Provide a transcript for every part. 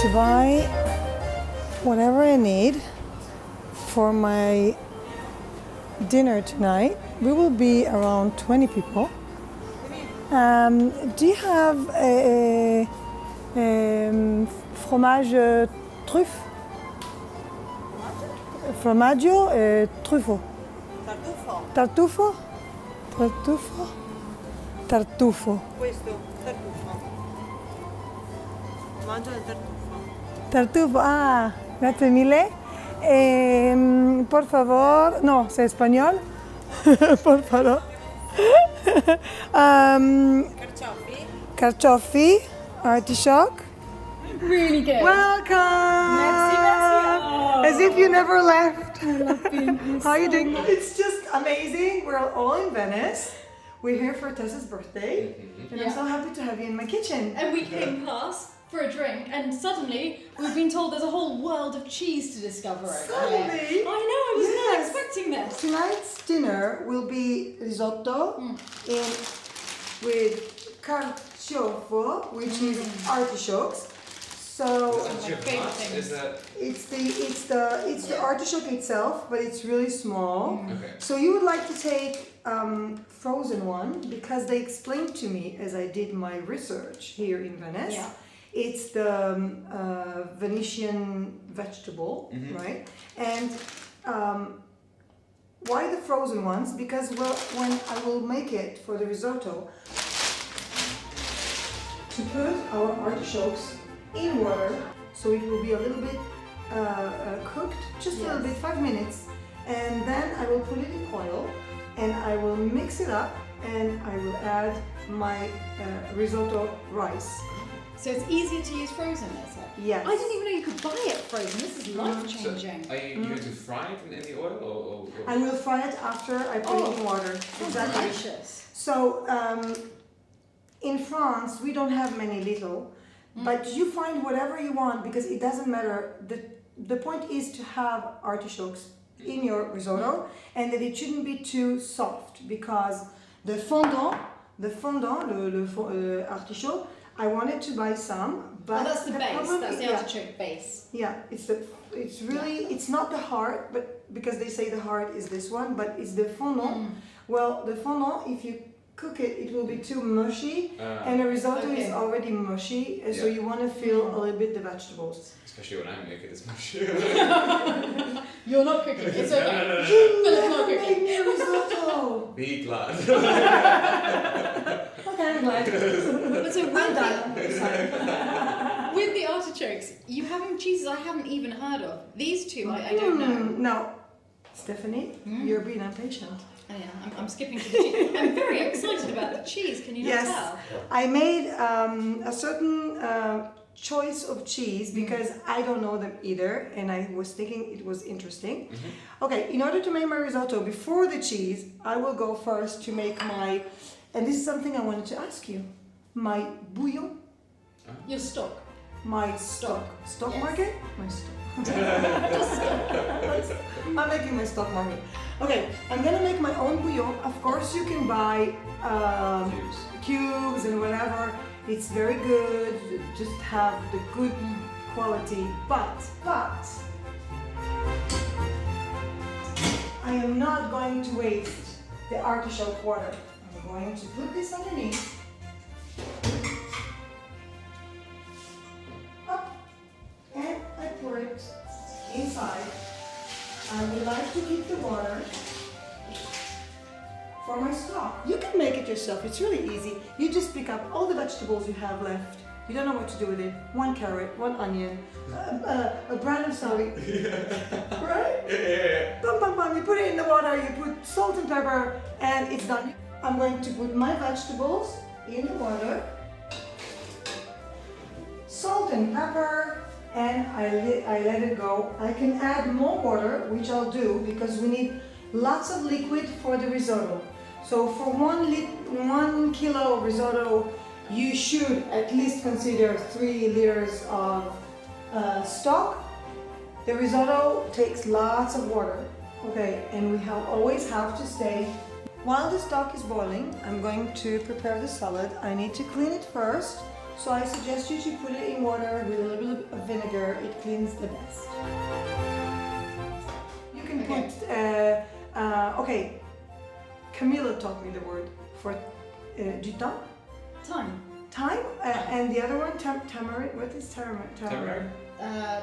to buy whatever I need for my dinner tonight. We will be around 20 people. Do you have a fromage truffe? Formaggio e truffo. Tartufo? Tartufo? Tartufo. Questo, tartufo. Mangio il tartufo. Tartufo, ah, grazie mille. Por favor, no, c'est espagnol. Por favor. Carciofi. Carciofi, artichoke. Really good. Welcome! Merci, merci. As if you never left. I love being here. How are you doing? It's just amazing. We're all in Venice. We're here for Tess's birthday. And I'm so happy to have you in my kitchen. And we came past for a drink, and suddenly we've been told there's a whole world of cheese to discover over here. Suddenly? I know, I was not Yes. expecting this. Tonight's dinner will be risotto with carciofo, which is artichokes. So My favorite thing. Is that it's the artichoke itself, but it's really small. okay? So you would like to take frozen one because they explained to me as I did my research here in Venice. Yeah. It's the Venetian vegetable, right? And why the frozen ones? Because when I will make it for the risotto, to put our artichokes in water, so it will be a little bit cooked, just a little bit, 5 minutes, and then I will put it in oil, and I will mix it up, and I will add my risotto rice. So it's easier to use frozen, is it? Yes. I didn't even know you could buy it frozen. This is life changing. So, are you going to fry it in the oil or? I will fry it after I put it in water. Exactly. Delicious. So in France we don't have many little, but you find whatever you want because it doesn't matter. The point is to have artichokes in your risotto and that it shouldn't be too soft because the fondant, artichoke, I wanted to buy some, but That's the base. problem That's is- the artichoke base. Yeah, it's really it's not the heart, but because they say the heart is this one, but it's the fondant. Well, the fondant, if you cook it, it will be too mushy, and the risotto is Okay. already mushy, and so you want to feel a little bit the vegetables. Especially when I make it, it's much. You're not cooking. It's okay. No. Philip's not Make cooking. me a risotto. Be glad. Okay, I'm glad. But so I'm done. with the artichokes, you having cheeses I haven't even heard of. These two I don't know. No, Stephanie, you're being impatient. Oh, yeah, I'm skipping to the cheese. I'm very excited about the cheese. Can you not Yes, tell? I made a certain choice of cheese because I don't know them either, and I was thinking it was interesting. Okay, in order to make my risotto before the cheese, I will go first to make my, and this is something I wanted to ask you, my bouillon, Your stock. my stock Yes. market, my stock. I'm making my stock market. Okay, I'm gonna make my own bouillon. Of course, you can buy cubes and whatever. It's very good. Just have the good quality. But I am not going to waste the artichoke water. I'm going to put this underneath. Up, and I pour it inside. I would like to keep the water for my stock. You can make it yourself, it's really easy. You just pick up all the vegetables you have left. You don't know what to do with it. 1 carrot, 1 onion, a brand of celery. Right? Yeah. Bum, bum, bum. You put it in the water, you put salt and pepper, and it's done. I'm going to put my vegetables in the water, salt and pepper, and I let it go. I can add more water, which I'll do because we need lots of liquid for the risotto. So for 1 kilo risotto, you should at least consider 3 liters of stock. The risotto takes lots of water, okay, and we always have to stay. While the stock is boiling, I'm going to prepare the salad. I need to clean it first. So I suggest you to put it in water with a little bit of vinegar. It cleans the best. You can put, okay, Camilla taught me the word for du temps. Thyme. And the other one, tamarind. What is tamarind? Tamarind?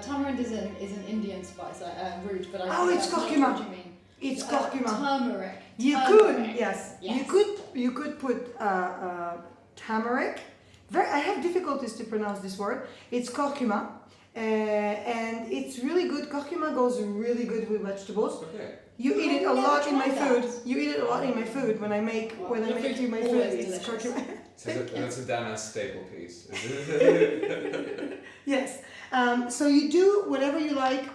Tamarind is an Indian spice, root, but I Oh, it's know curcuma. what you mean. It's curcuma. Turmeric. You Turmeric. could, yes. Yes. You could put turmeric. I have difficulties to pronounce this word. It's curcuma, and it's really good. Curcuma goes really good with vegetables. Okay. You eat it a I've never lot in my tried that. food. You eat it a lot in my food when I make Your food you my is food. always It's delicious. curcuma. So that's a Dana staple piece. Yes. So you do whatever you like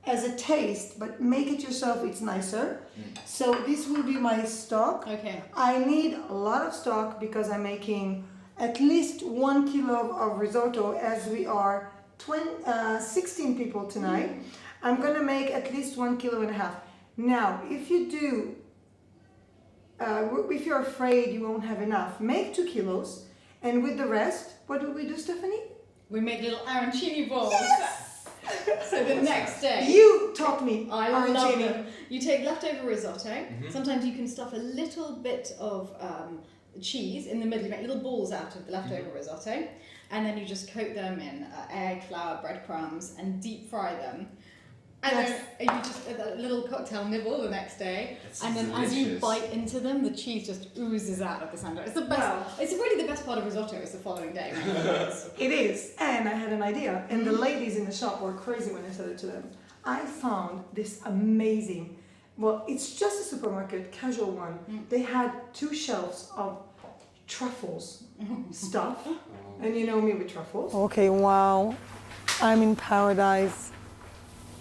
as a taste, but make it yourself. It's nicer. So this will be my stock. Okay. I need a lot of stock because I'm making at least 1 kilo of risotto, as we are 16 people tonight. I'm gonna make at least 1.5 kilos. Now, if you do, if you're afraid you won't have enough, make 2 kilos, and with the rest, what do we do, Stephanie? We make little arancini balls. So the next day, You taught me. I love arancini. them. You take leftover risotto. Sometimes you can stuff a little bit of cheese in the middle. You make little balls out of the leftover risotto, and then you just coat them in egg, flour, breadcrumbs, and deep fry them. And Yes. then you just a little cocktail nibble the next day, That's and then as you delicious. bite into them, the cheese just oozes out of the center. It's the best. Wow. It's really the best part of risotto. Is the following day. It is, and I had an idea, and the ladies in the shop were crazy when I said it to them. I found this amazing, well, it's just a supermarket, casual one. They had 2 shelves of truffles stuff, and you know me with truffles. Okay, wow, I'm in paradise.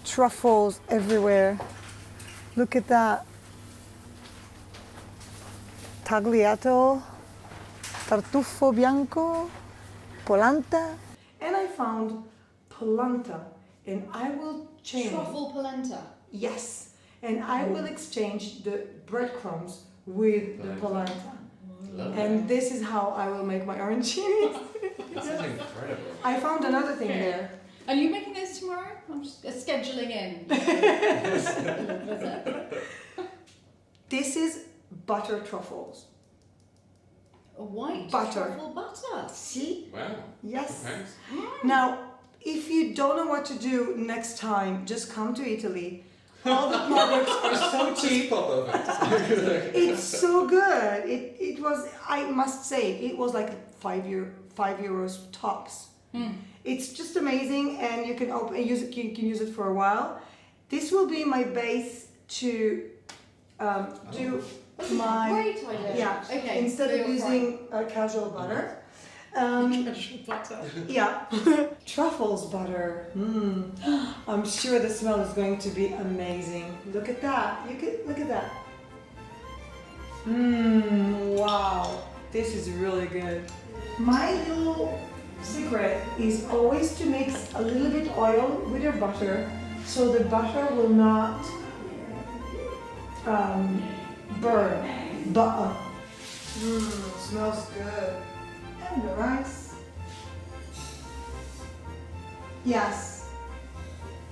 Truffles everywhere. Look at that. Tagliato, tartufo bianco, polenta. And I found polenta, and I will change. Truffle polenta. Yes, and I will exchange the breadcrumbs with the polenta. Love And this is how I will make my arancini. That's incredible. I found another thing there. Are you making those tomorrow? I'm just scheduling in. This is butter truffles. A white Butter. truffle butter. See? Wow. Yes. Thanks. Now, if you don't know what to do next time, just come to Italy. All the products are so Just cheap. pop over. It's so good. It was, I must say, it was like €5 tops. It's just amazing, and you can use it. You can use it for a while. This will be my base to do my. Great idea. Yeah. Okay. Instead so of you're using casual butter. Casual butter. Yeah. Truffles butter. I'm sure the smell is going to be amazing. Look at that. Look at that. Wow. This is really good. My little secret is always to mix a little bit oil with your butter, so the butter will not burn. Butter. Smells good. And the rice. Yes.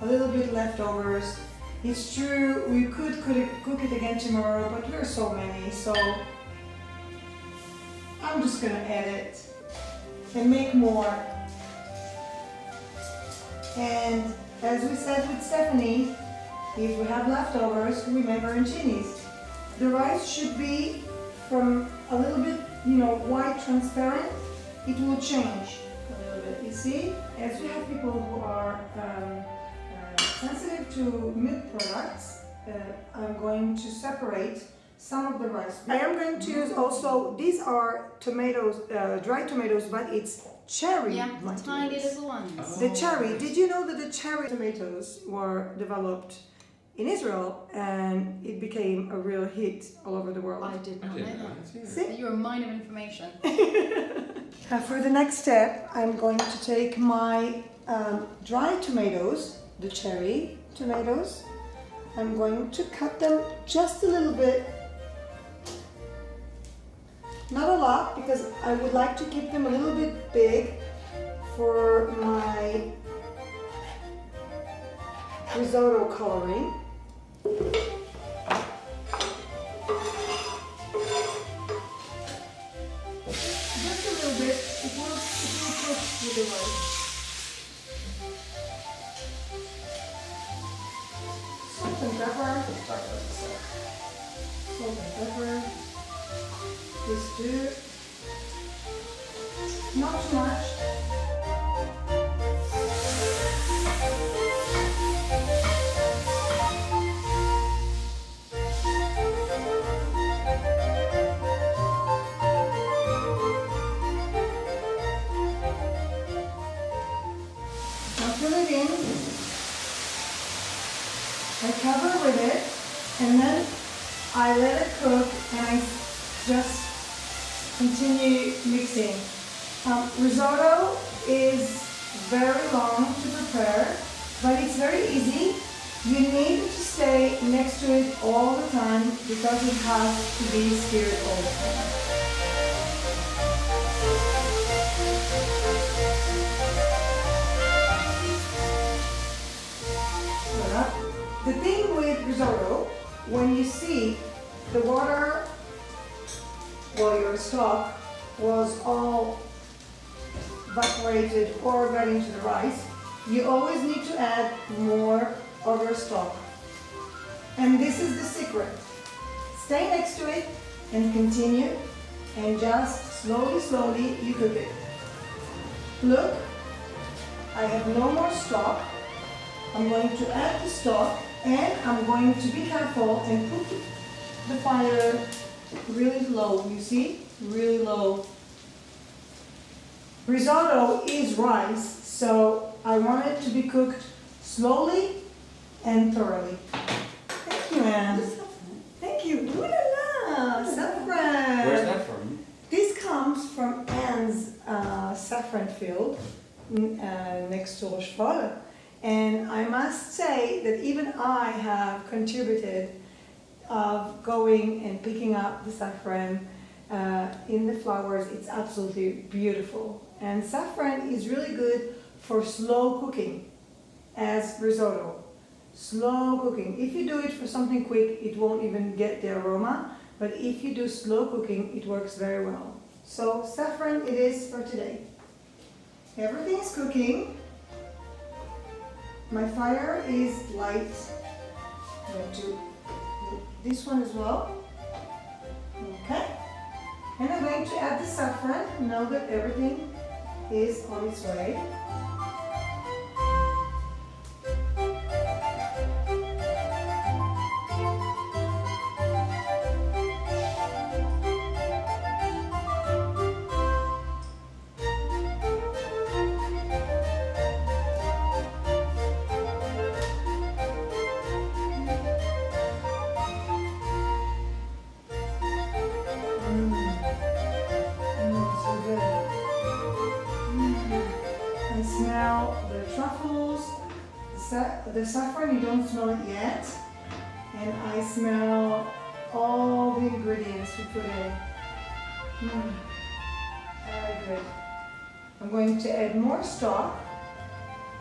A little bit leftovers. It's true, we could cook it again tomorrow, but we're so many, so I'm just gonna add it and make more. And as we said with Stephanie, if we have leftovers, we make arancinis. The rice should be from a little bit, white, transparent. It will change a little bit. You see, as we have people who are sensitive to milk products, I'm going to separate some of the rice. I am going to use also, these are tomatoes, dried tomatoes, but it's cherry. Yeah, the tiny little ones. The cherry. Did you know that the cherry tomatoes were developed in Israel and it became a real hit all over the world? I did not know that. See? You're a mine of information. For the next step, I'm going to take my dried tomatoes, the cherry tomatoes. I'm going to cut them just a little bit. Not a lot, because I would like to keep them a little bit big. for my risotto coloring. Just a little bit, it will cook with the rice. Salt and pepper. Salt and pepper. Just do not too much. Fill it in, I cover with it, and then I let it cook and I just continue mixing. Risotto is very long to prepare, but it's very easy. You need to stay next to it all the time because it has to be stirred all the time. The thing with risotto, when you see the water, well, your stock was all evaporated or got into the rice, you always need to add more of your stock. And this is the secret. Stay next to it and continue, and just slowly you cook it. Look, I have no more stock. I'm going to add the stock, and I'm going to be careful and put the fire really low. You see? Really low. Risotto is rice, so I want it to be cooked slowly and thoroughly. Thank you, Anne. Thank you. Ooh la la! Saffron! Where's that from? This comes from Anne's saffron field next to Rochefort. And I must say that even I have contributed of going and picking up the saffron in the flowers. It's absolutely beautiful. And saffron is really good for slow cooking as risotto. Slow cooking. If you do it for something quick, it won't even get the aroma. But if you do slow cooking, it works very well. So saffron it is for today. Everything is cooking. My fire is light. I'm going to do this one as well. Okay. And I'm going to add the saffron now that everything is on its way. Smell the truffles, the saffron, you don't smell it yet, and I smell all the ingredients we put in. Very good. I'm going to add more stock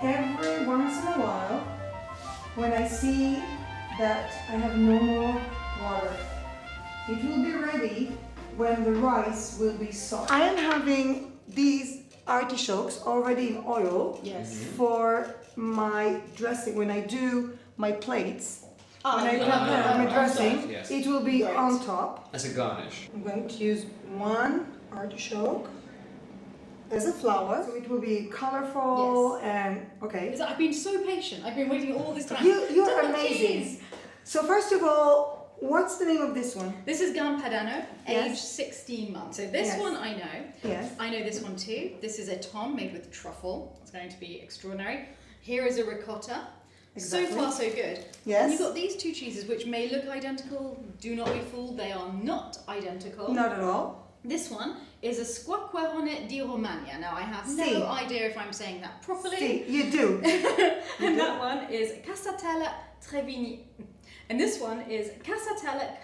every once in a while when I see that I have no more water. It will be ready when the rice will be soft. I am having these artichokes already in oil. Yes. For my dressing. When I do my plates, when I yeah. prepare my dressing, Yes. it will be Right. on top. As a garnish. I'm going to use one artichoke as a flower, so it will be colorful and okay. Because I've been so patient. I've been waiting all this time. You're Oh, amazing. jeez. So first of all, what's the name of this one? This is Gampadano, Yes. aged 16 months. So this Yes. one I know. Yes. I know this one too. This is a tom made with truffle. It's going to be extraordinary. Here is a ricotta. Exactly. So far, so good. Yes. And you've got these two cheeses which may look identical. Do not be fooled, they are not identical. Not at all. This one is a squacquerone di Romagna. Now, I have Si. no idea if I'm saying that properly. See, you do. And that one is Casatella Trevini. And this one is Casatella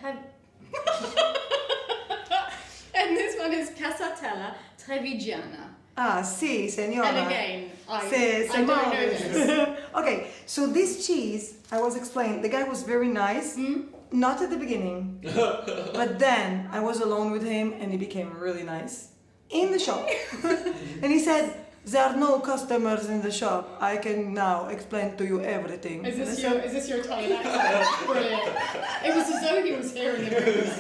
And this one is Casatella Trevigiana. Ah, sì, signora. And again, Sì, I don't know this. Okay, so this cheese, I was explaining, the guy was very nice, not at the beginning, but then I was alone with him and he became really nice in the shop. And he said, there are no customers in the shop. I can now explain to you everything. Is this your Italian accent? Brilliant. It was as though he was here in the room.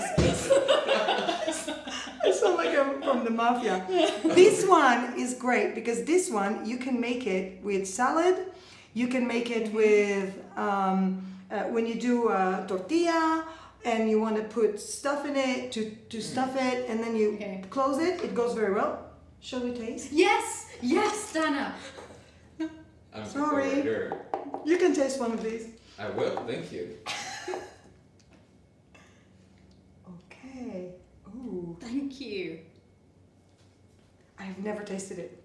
I sound like I'm from the mafia. This one is great because this one you can make it with salad. You can make it with when you do a tortilla and you want to put stuff in it to stuff it, and then you close it. It goes very well. Shall we taste? Yes, Dana. I'm Sorry. Sure. You can taste one of these. I will, thank you. Okay. Ooh. Thank you. I've never tasted it.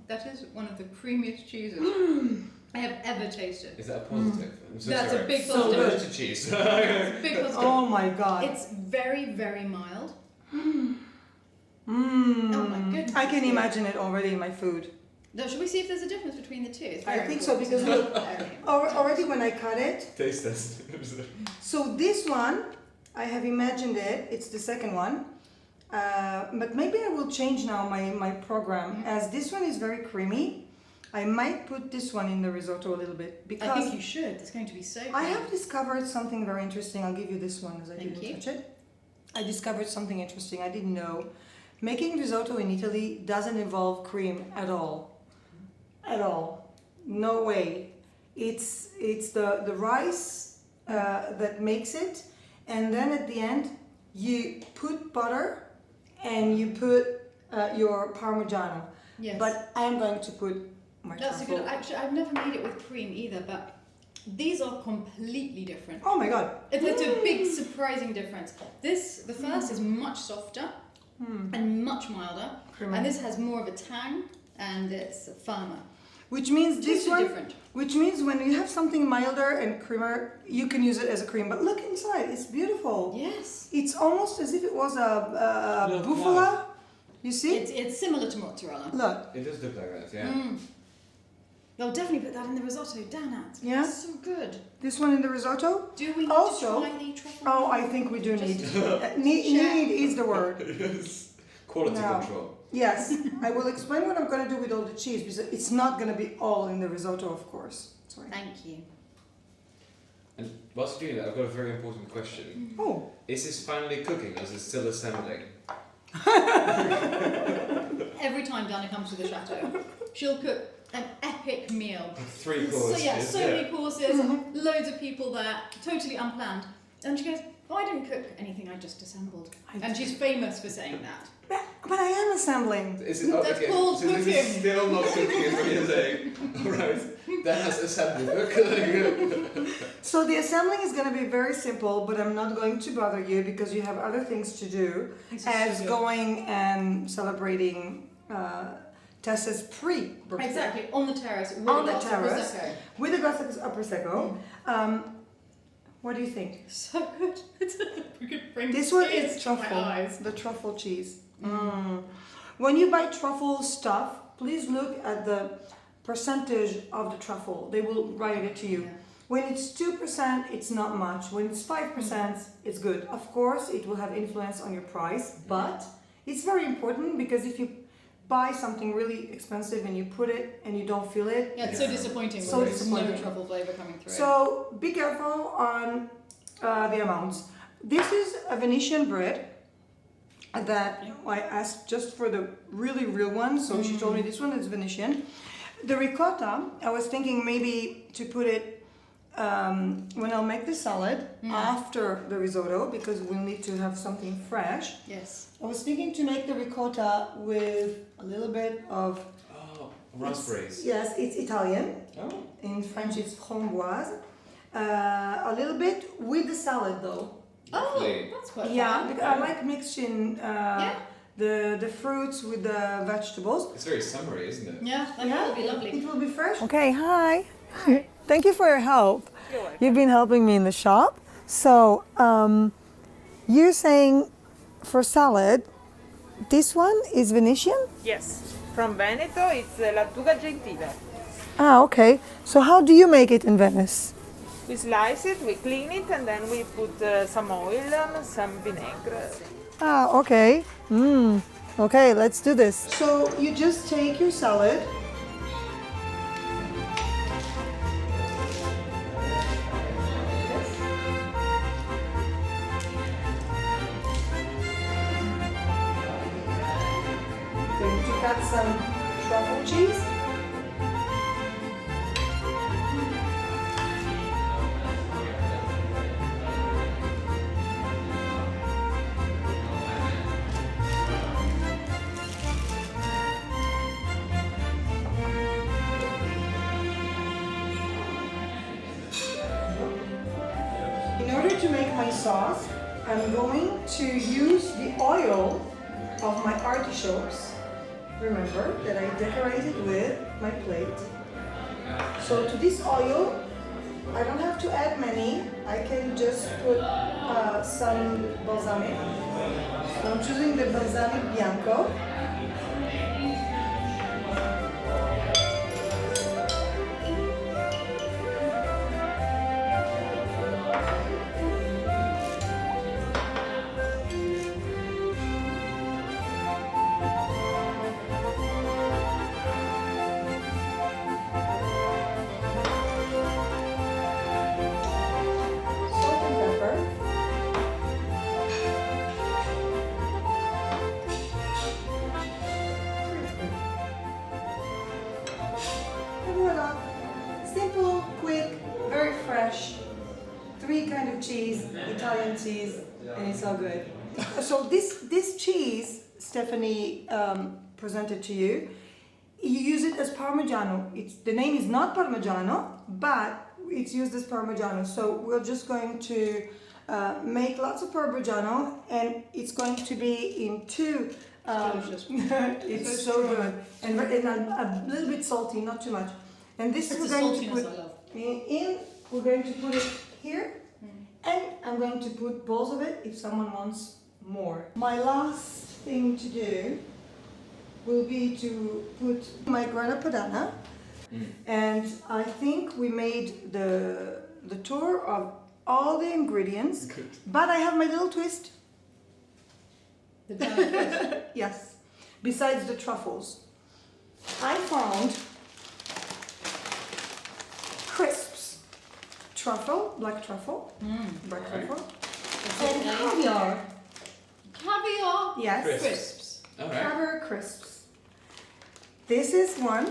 That is one of the creamiest cheeses I have ever tasted. Is that a positive? I'm so That's sorry. a big So positive. good. It's a cheese. It's a big positive. Oh my god. It's very, very mild. Mm. Oh my goodness. I can imagine it already in my food. Now, should we see if there's a difference between the two? It's I very think so, important because to look, know. Okay. already when I cut it, Taste test. so this one, I have imagined it, it's the second one. But maybe I will change now my program, as this one is very creamy. I might put this one in the risotto a little bit, because I think you should. It's going to be so I creamy. have discovered something very interesting. I'll give you this one as I Thank didn't you. touch it. I discovered something interesting I didn't know. Making risotto in Italy doesn't involve cream at all. At all. No way. It's the rice that makes it, and then at the end you put butter and you put your Parmigiano. Yes. But I'm going to put my That's a truffle. good. Actually, I've never made it with cream either, but these are completely different. Oh my god. It's a big, surprising difference. The first is much softer and much milder, Creamy. and this has more of a tang and it's firmer. Which means this Totally one, different. which means when you have something milder and creamer, you can use it as a cream. But look inside, it's beautiful. Yes. It's almost as if it was a Little bufala. cloud. You see? It's similar to mozzarella. Look. It does look like that, yeah. They'll definitely put that in the risotto. Damn it. Yeah? It's so good. This one in the risotto. Do we need Also- to try the truffle? Oh, I think we do need. Need is the word. Yes. Quality Now. control. Yes, I will explain what I'm going to do with all the cheese, because it's not going to be all in the risotto, of course. Sorry. Thank you. And whilst you're doing that, I've got a very important question. Oh, Is this finally cooking or is it still assembling? Every time Dana comes to the chateau, she'll cook an epic meal. 3 So courses. yeah, so many courses, loads of people there, totally unplanned. And she goes, "Oh, I didn't cook anything, I just assembled." And she's famous for saying that. but I am assembling. Is it, That's called so this cooking. is still not cooking, is what you're saying. Alright, that has assembly. Okay. So the assembling is going to be very simple, but I'm not going to bother you because you have other things to do, This is as so good. going and celebrating Tess's pre-birthday. Exactly, on the terrace with On a the glass of terrace. Prosecco. With a glass of Prosecco. What do you think? So good. We could bring This one tears is to my truffle, eyes. the truffle cheese. When you buy truffle stuff, please look at the percentage of the truffle. They will write it to you. Yeah. When it's 2%, it's not much. When it's 5%, it's good. Of course, it will have influence on your price, but it's very important, because if you buy something really expensive and you put it and you don't feel it, Yeah, it's so disappointing So when there's disappointing. no truffle flavour coming through. so be careful on the amounts. This is a Venetian bread that I asked just for the really real one, so she told me this one is Venetian. The ricotta, I was thinking maybe to put it when I'll make the salad after the risotto, because we'll need to have something fresh. Yes. I was thinking to make the ricotta with a little bit of... Oh, raspberries. Yes, it's Italian. Oh. In French, it's framboise. A little bit with the salad, though. Lovely. Oh, that's quite Yeah, fun. because I like mixing the fruits with the vegetables. It's very summery, isn't it? Yeah, that would be lovely. It will be fresh. Okay, hi. Thank you for your help. You've been helping me in the shop. So, you're saying for salad, this one is Venetian? Yes. From Veneto, it's lattuga gentile. Ah, okay. So how do you make it in Venice? We slice it, we clean it, and then we put some oil and some vinegar. Ah, okay. Okay, let's do this. So you just take your salad. Going to cut some truffle cheese. In order to make my sauce, I'm going to use the oil of my artichokes. Remember that I decorated with my plate. So to this oil, I don't have to add many. I can just put some balsamic. So I'm choosing the balsamic bianco. Salt and pepper. And voila. Simple, quick, very fresh. 3 kinds of cheese, Italian cheese, and it's all good. So this cheese, Stephanie presented to you, you use it as Parmigiano. The name is not Parmigiano, but it's used as Parmigiano. So we're just going to make lots of Parmigiano, and it's going to be in 2. It's so good, and a little bit salty, not too much. And this It's we're the going to saltiness put I love. in. We're going to put it here, and I'm going to put balls of it if someone wants more. My last thing to do will be to put my grana padano, and I think we made the tour of all the ingredients. Good. But I have my little twist. The down Yes. Besides the truffles, I found crisps, truffle, black truffle, black Right. truffle, and caviar. Caviar Yes. crisps. All right. Caviar crisps. This is one,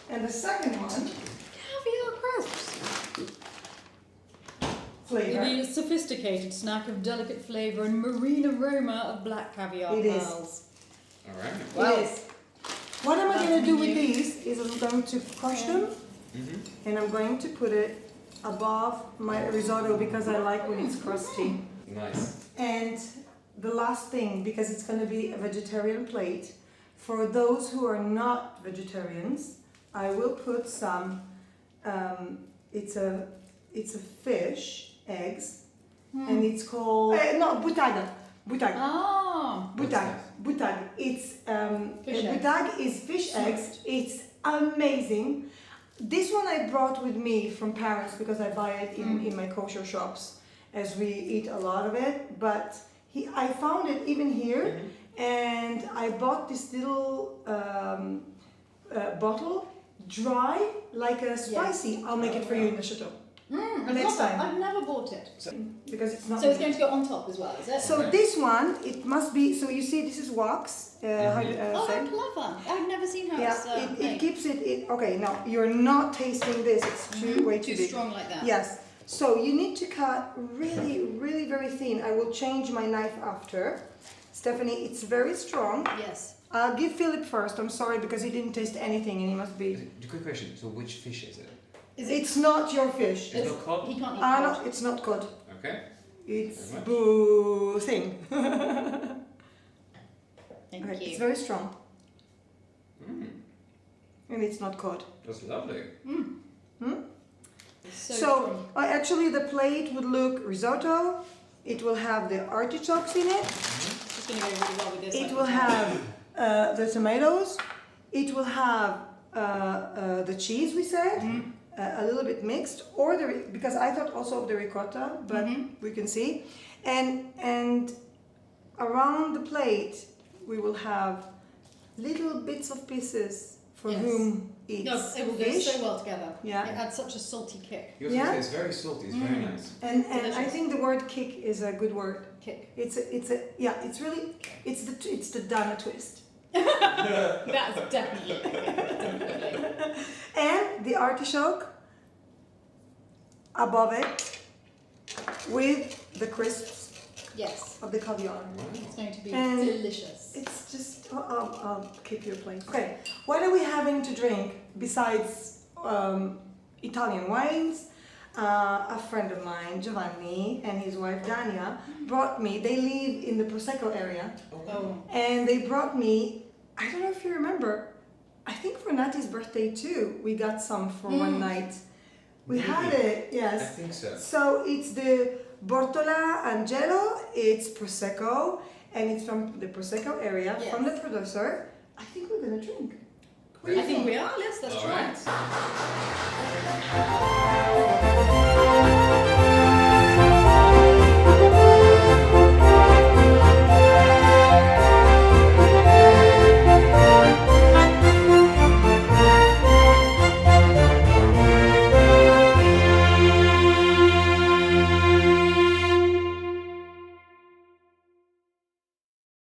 and the second one, Caviar crisps. flavor. It is a sophisticated snack of delicate flavour and marine aroma of black caviar It is. pearls. All right. Wow. It is. What am I That's going to do with new. these is I'm going to crush them, and I'm going to put it above my risotto because I like when it's crusty. Nice. And the last thing, because it's going to be a vegetarian plate, for those who are not vegetarians, I will put some. It's a fish eggs, and it's called no buttarga. Buttarga. Ah, Buttarga. Buttarga. It's Fish eggs. buttarga is fish eggs. It's amazing. This one I brought with me from Paris because I buy it in my kosher shops, as we eat a lot of it. But I found it even here, and I bought this little bottle, dry, like a spicy. I'll make it for you in the chateau. Next time. I've never bought it. Because it's not. So it's going to go on top as well, is it? So this one, it must be. So you see, this is wax. How do you Oh, say? how clever. I've never seen how Yeah, it's it made. keeps it. Okay, no, you're not tasting this. It's way too Too big. strong like that. Yes. So you need to cut really, really very thin. I will change my knife after. Stephanie, it's very strong. Yes. I'll give Philip first. I'm sorry because he didn't taste anything and he must be. Quick question. So which fish is it? Is it? It's not your fish. It's not cod? He can't eat Ah, cod. no, it's not cod. Okay. It's Very much. boo thing. Thank Right, you. it's very strong. And it's not cod. That's lovely. So So, strong. actually the plate would look risotto. It will have the artichokes in it. is going to go really well with this. It will have the tomatoes. It will have the cheese we said, a little bit mixed, or because I thought also of the ricotta, but we can see, and around the plate we will have little bits of pieces for whom eats No, it will go fish. so well together. Yeah. It adds such a salty kick. You also say it's very salty, it's very nice. And I Delicious. think the word kick is a good word. Kick. It's the Dana twist. That's definitely a kick. Definitely. And the artichoke above it with the crisps Yes. of the caviar. Wow. It's going to be And delicious. It's just, I'll keep your plate. Okay, what are we having to drink besides Italian wines? A friend of mine, Giovanni, and his wife Dania brought me, they live in the Prosecco area, Oh. and they brought me, I don't know if you remember, I think for Nati's birthday too, we got some for one night. We had it, I yes. think so. So it's the Bortola Angelo, it's Prosecco, and it's from the Prosecco area, from the producer. I think we're gonna drink. I think we are. Yes, let's All try right. it.